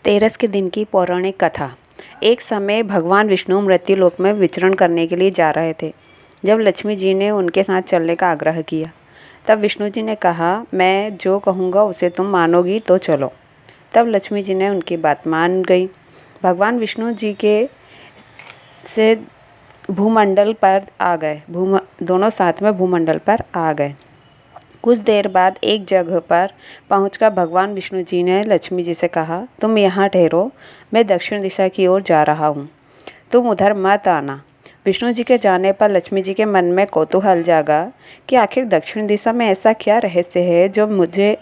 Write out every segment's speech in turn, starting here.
तेरस के दिन की पौराणिक कथा। एक समय भगवान विष्णु मृत्युलोक में विचरण करने के लिए जा रहे थे। जब लक्ष्मी जी ने उनके साथ चलने का आग्रह किया, तब विष्णु जी ने कहा, मैं जो कहूँगा उसे तुम मानोगी तो चलो। तब लक्ष्मी जी ने उनकी बात मान गई। भगवान विष्णु जी के से भूमंडल पर आ गए। दोनों साथ में भूमंडल पर आ गए। कुछ देर बाद एक जगह पर पहुंचकर भगवान विष्णु जी ने लक्ष्मी जी से कहा, तुम यहाँ ठहरो, मैं दक्षिण दिशा की ओर जा रहा हूँ, तुम उधर मत आना। विष्णु जी के जाने पर लक्ष्मी जी के मन में कौतूहल जागा कि आखिर दक्षिण दिशा में ऐसा क्या रहस्य है जो मुझे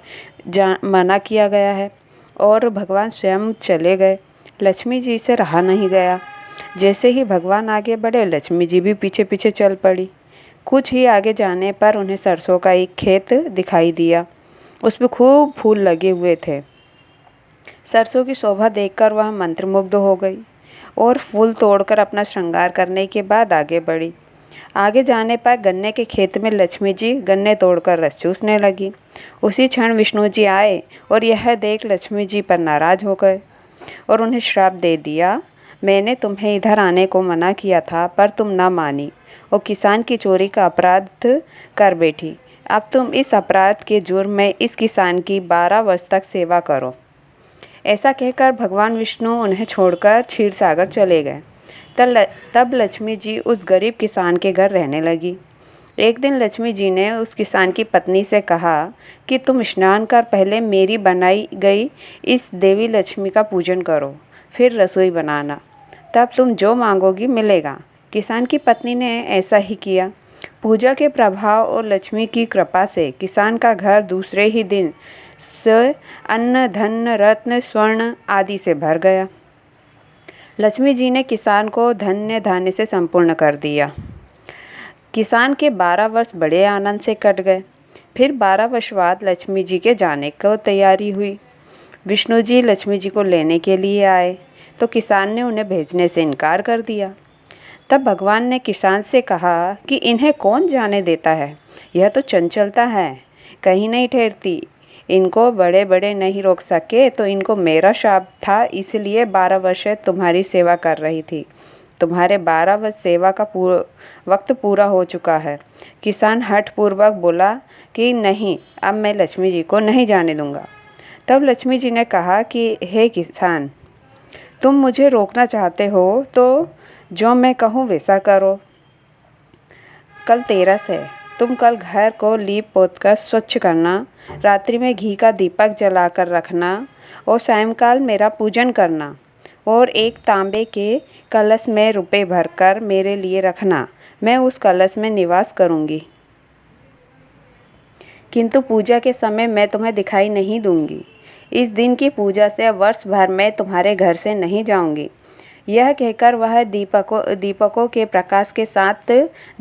मना किया गया है। और भगवान स्वयं चले गए। लक्ष्मी जी से रहा नहीं गया। जैसे ही भगवान आगे बढ़े, लक्ष्मी जी भी पीछे पीछे चल पड़ी। कुछ ही आगे जाने पर उन्हें सरसों का एक खेत दिखाई दिया। उसमें खूब फूल लगे हुए थे। सरसों की शोभा देखकर वह मंत्रमुग्ध हो गई और फूल तोड़कर अपना श्रृंगार करने के बाद आगे बढ़ी। आगे जाने पर गन्ने के खेत में लक्ष्मी जी गन्ने तोड़कर रस चूसने लगी। उसी क्षण विष्णु जी आए और यह देख लक्ष्मी जी पर नाराज हो गए और उन्हें श्राप दे दिया, मैंने तुम्हें इधर आने को मना किया था पर तुम ना मानी और किसान की चोरी का अपराध कर बैठी। अब तुम इस अपराध के जुर्म में इस किसान की 12 वर्ष तक सेवा करो। ऐसा कहकर भगवान विष्णु उन्हें छोड़कर क्षीर सागर चले गए। तब लक्ष्मी जी उस गरीब किसान के घर रहने लगी। एक दिन लक्ष्मी जी ने उस किसान की पत्नी से कहा कि तुम स्नान कर पहले मेरी बनाई गई इस देवी लक्ष्मी का पूजन करो, फिर रसोई बनाना, तब तुम जो मांगोगी मिलेगा। किसान की पत्नी ने ऐसा ही किया। पूजा के प्रभाव और लक्ष्मी की कृपा से किसान का घर दूसरे ही दिन से अन्न, धन, रत्न, स्वर्ण आदि से भर गया। लक्ष्मी जी ने किसान को धन्य धान्य से संपूर्ण कर दिया। किसान के 12 वर्ष बड़े आनंद से कट गए। फिर 12 वर्ष बाद लक्ष्मी जी के जाने को तैयारी हुई। विष्णु जी लक्ष्मी जी को लेने के लिए आए तो किसान ने उन्हें भेजने से इनकार कर दिया। तब भगवान ने किसान से कहा कि इन्हें कौन जाने देता है, यह तो चंचलता है, कहीं नहीं ठहरती। इनको बड़े बड़े नहीं रोक सके तो इनको मेरा शाप था, इसलिए 12 वर्ष तुम्हारी सेवा कर रही थी। तुम्हारे 12 वर्ष सेवा का वक्त पूरा हो चुका है। किसान हठपूर्वक बोला कि नहीं, अब मैं लक्ष्मी जी को नहीं जाने दूंगा। तब लक्ष्मी जी ने कहा कि हे किसान, तुम मुझे रोकना चाहते हो तो जो मैं कहूँ वैसा करो। कल तेरस है, तुम कल घर को लीप पोत कर स्वच्छ करना, रात्रि में घी का दीपक जलाकर रखना और सायंकाल मेरा पूजन करना और एक तांबे के कलश में रुपए भरकर मेरे लिए रखना। मैं उस कलश में निवास करूंगी, किंतु पूजा के समय मैं तुम्हें दिखाई नहीं दूंगी। इस दिन की पूजा से वर्ष भर मैं तुम्हारे घर से नहीं जाऊंगी। यह कहकर वह दीपकों के प्रकाश के साथ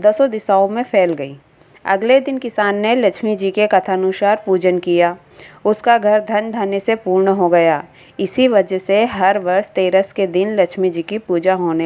10 दिशाओं में फैल गई। अगले दिन किसान ने लक्ष्मी जी के कथानुसार पूजन किया। उसका घर धन धान्य से पूर्ण हो गया। इसी वजह से हर वर्ष तेरस के दिन लक्ष्मी जी की पूजा होने